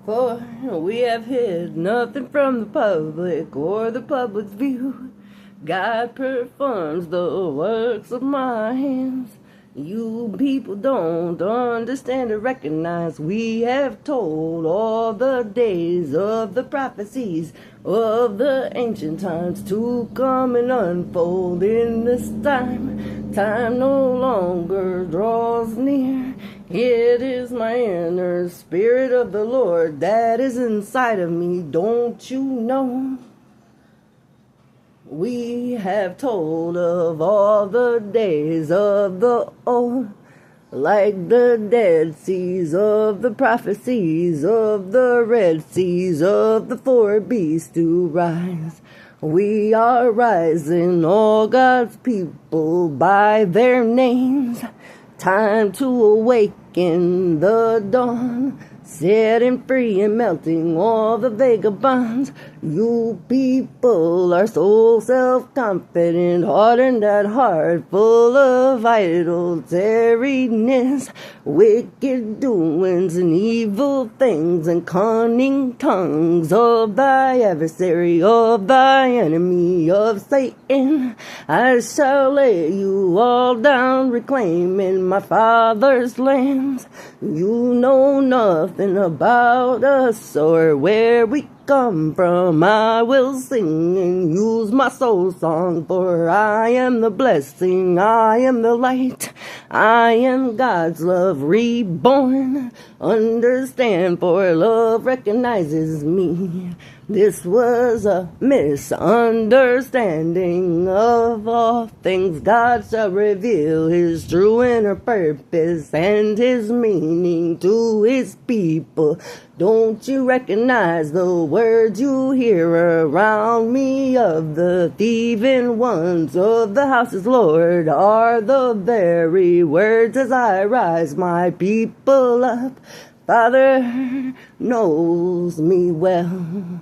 For we have hid nothing from the public or the public's view. God performs the works of my hands. You people don't understand or recognize. We have told all the days of the prophecies of the ancient times to come and unfold in this time. Time no longer draws near. It is my inner spirit of the Lord that is inside of me. Don't you know? We have told of all the days of the old, like the dead seas of the prophecies of the red seas of the four beasts to rise. We are rising, all God's people, by their names. Time to awaken the dawn, setting free and melting all the vagabonds. You people are so self-confident, hardened at heart, full of adulteriness, wicked doings and evil things and cunning tongues of thy adversary, of thy enemy, of Satan. I shall lay you all down, reclaiming my Father's lands. You know nothing about us or where we come from. I will sing and use my soul song, for I am the blessing, I am the light, I am God's love reborn. Understand, for love recognizes me. This was a misunderstanding of all things. God shall reveal his true inner purpose and his meaning to his people. Don't you recognize the words you hear around me of the thieving ones of the houses, Lord, are the very words as I rise my people up. Father knows me well.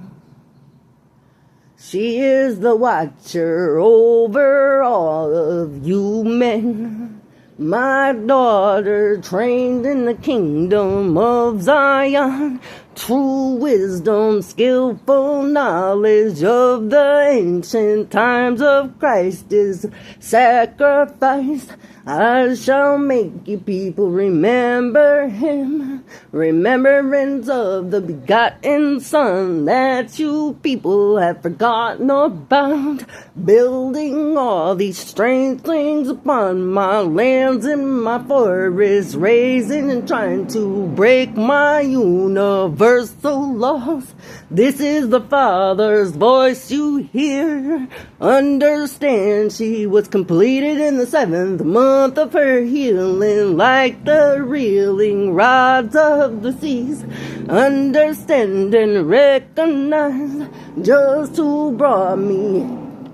She is the watcher over all of you men. My daughter trained in the kingdom of Zion. True wisdom, skillful knowledge of the ancient times of Christ is sacrificed. I shall make you people remember him, remembrance of the begotten Son that you people have forgotten about. Building all these strange things upon my lands and my forests, raising and trying to break my universal laws. This is the Father's voice you hear. Understand, she was completed in the 7th month of her healing, like the reeling rods of the seas. Understand and recognize just who brought me.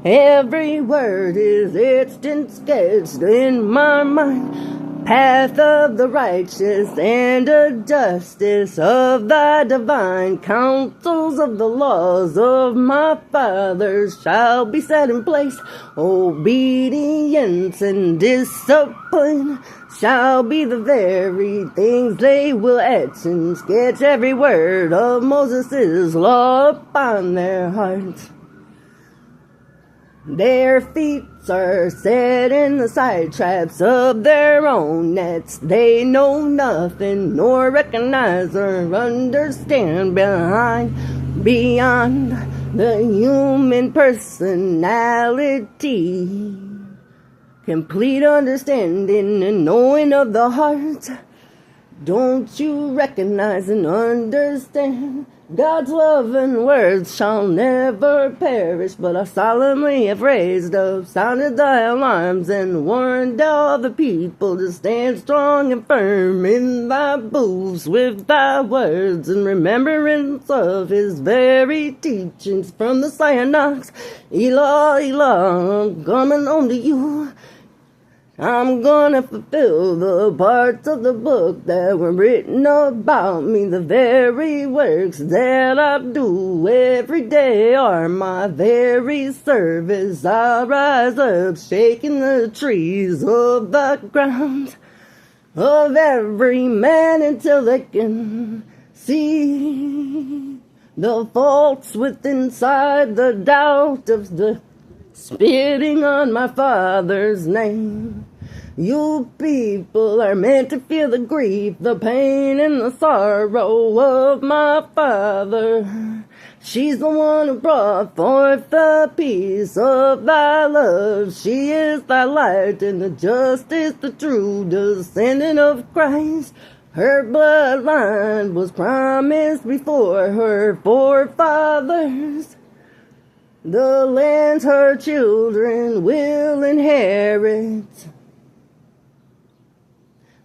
Every word is etched and sketched in my mind. Path of the righteous and the justice of thy divine counsels of the laws of my fathers shall be set in place. Obedience and discipline shall be the very things they will etch and sketch every word of Moses' law upon their hearts. Their feet are set in the side traps of their own nets. They know nothing nor recognize or understand beyond the human personality. Complete understanding and knowing of the heart. Don't you recognize and understand? God's love and words shall never perish, but I solemnly have raised up, sounded thy alarms, and warned all the people to stand strong and firm in thy booths with thy words in remembrance of his very teachings from the synagogues. Elah, Elah, I'm coming home to you. I'm gonna fulfill the parts of the book that were written about me. The very works that I do every day are my very service. I rise up, shaking the trees of the ground of every man until they can See the faults within inside, the doubt of the spitting on my Father's name. You people are meant to feel the grief, the pain, and the sorrow of my Father. She's the one who brought forth the peace of thy love. She is thy light and the justice, the true descendant of Christ. Her bloodline was promised before her forefathers. The lands her children will inherit.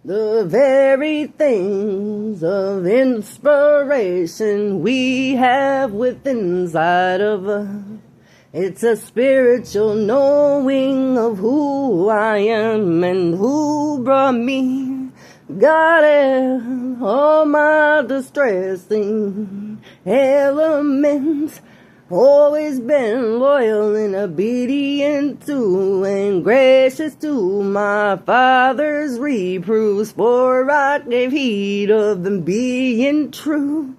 The very things of inspiration we have within inside of us. It's a spiritual knowing of who I am and who brought me. God help all my distressing elements. Always been loyal and obedient to and gracious to my Father's reproofs, for I gave heed of them being true.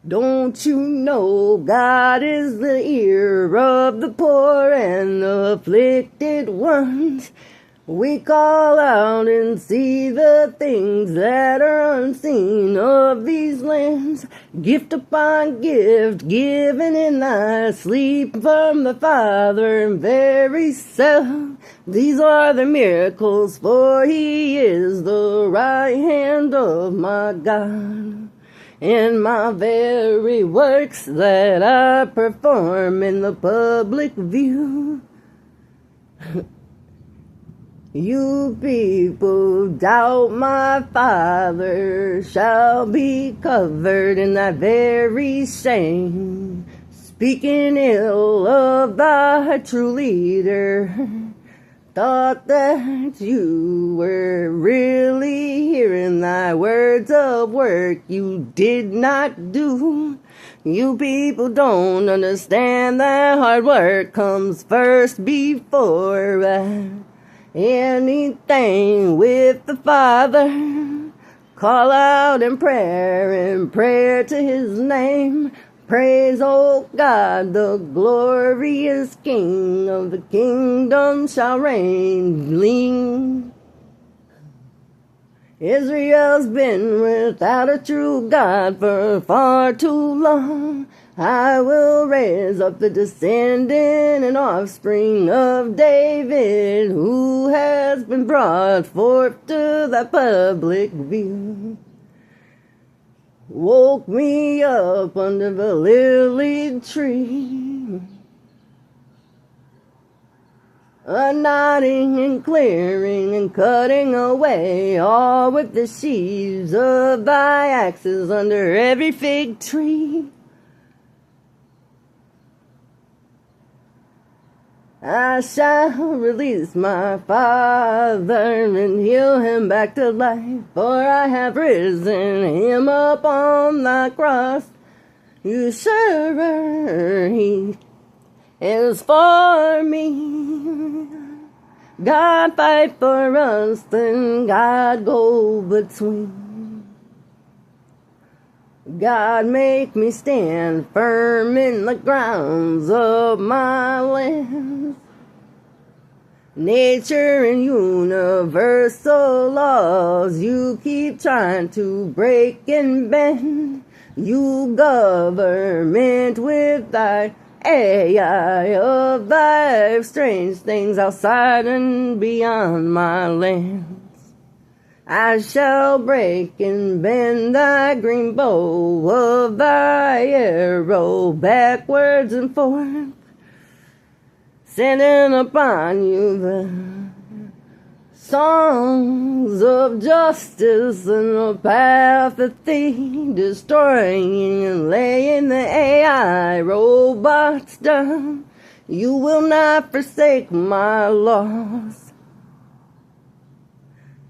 Don't you know God is the ear of the poor and the afflicted ones? We call out and see the things that are unseen of these lands. Gift upon gift given in thy sleep from the Father and very self. These are the miracles, for he is the right hand of my God. And my very works that I perform in the public view. You people doubt my Father shall be covered in thy very shame, speaking ill of thy true leader. Thought that you were really hearing thy words of work you did not do. You people don't understand that hard work comes first before anything with the Father. Call out in prayer to his name. Praise, O God, the glorious King of the kingdom shall reign. Israel's been without a true God for far too long. I will raise up the descendant and offspring of David, who has been brought forth to the public view. Woke me up under the lily tree, a nodding and clearing and cutting away all with the sheaves of thy axes under every fig tree. I shall release my Father and heal him back to life, for I have risen him up on the cross. You sure he is for me. God fight for us, then God go between. God make me stand firm in the grounds of my land. Nature and universal laws you keep trying to break and bend. You government with thy AI of thy strange things outside and beyond my land. I shall break and bend thy green bow of thy arrow backwards and forth, sending upon you the songs of justice and the path of thee, destroying and laying the AI robots down. You will not forsake my laws.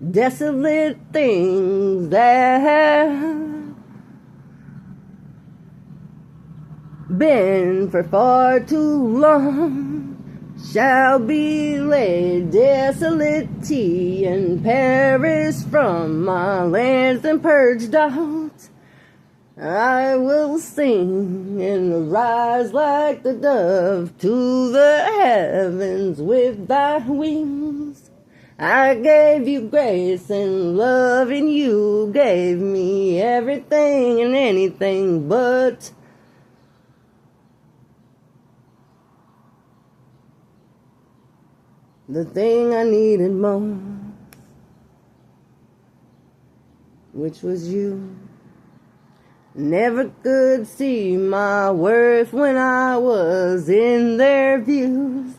Desolate things that have been for far too long shall be laid desolate and perish from my lands and purged out. I will sing and rise like the dove to the heavens with thy wings. I gave you grace and love, and you gave me everything and anything but the thing I needed most, which was you. Never could see my worth when I was in their views.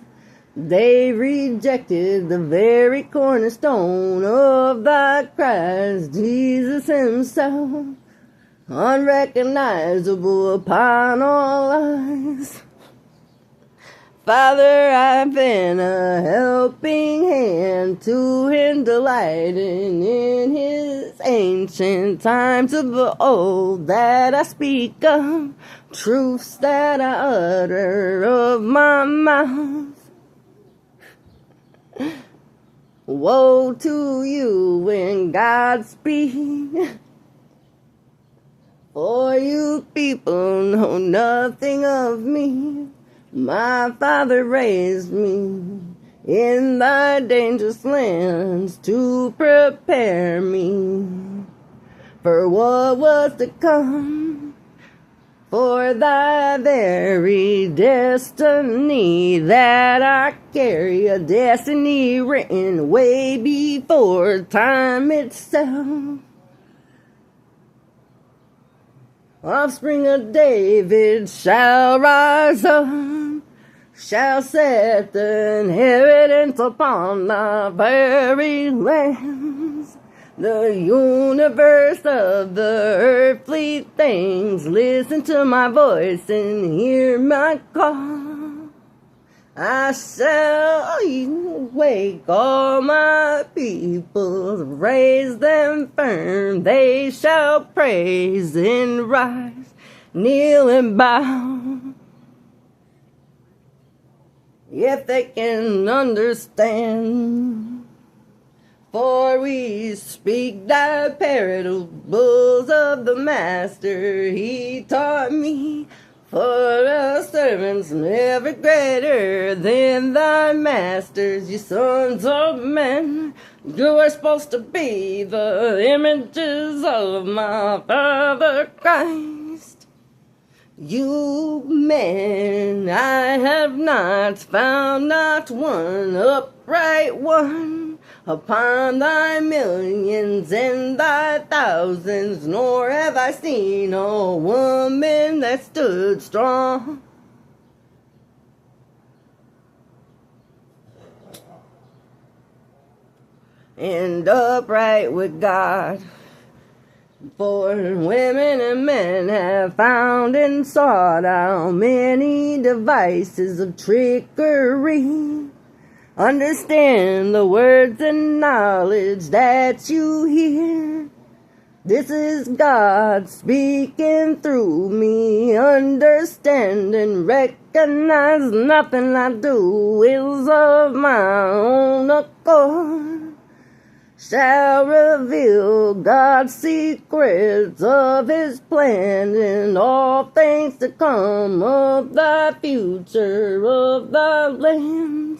They rejected the very cornerstone of thy Christ, Jesus himself, unrecognizable upon all eyes. Father, I've been a helping hand to him, delighting in his ancient times of old, that I speak of, truths that I utter of my mouth. Woe to you when God speaks, for you people know nothing of me. My father raised me in thy dangerous lands to prepare me for what was to come, for thy very destiny that I carry, a destiny written way before time itself. Offspring of David shall rise up, shall set the inheritance upon the very lands. The universe of the earthly things, listen to my voice and hear my call. I shall wake all my people, raise them firm. They shall praise and rise, kneel and bow. If they can understand, for we speak thy parables of the Master. He taught me, for a servant's never greater than thy masters. You sons of men, you are supposed to be the images of my Father Christ. You men, I have not found not one upright one upon thy millions and thy thousands, nor have I seen a woman that stood strong and upright with God. For women and men have found and sought out many devices of trickery. Understand the words and knowledge that you hear. This is God speaking through me. Understand and recognize nothing I do is of my own accord. Shall reveal God's secrets of his plan and all things to come of the future of the land.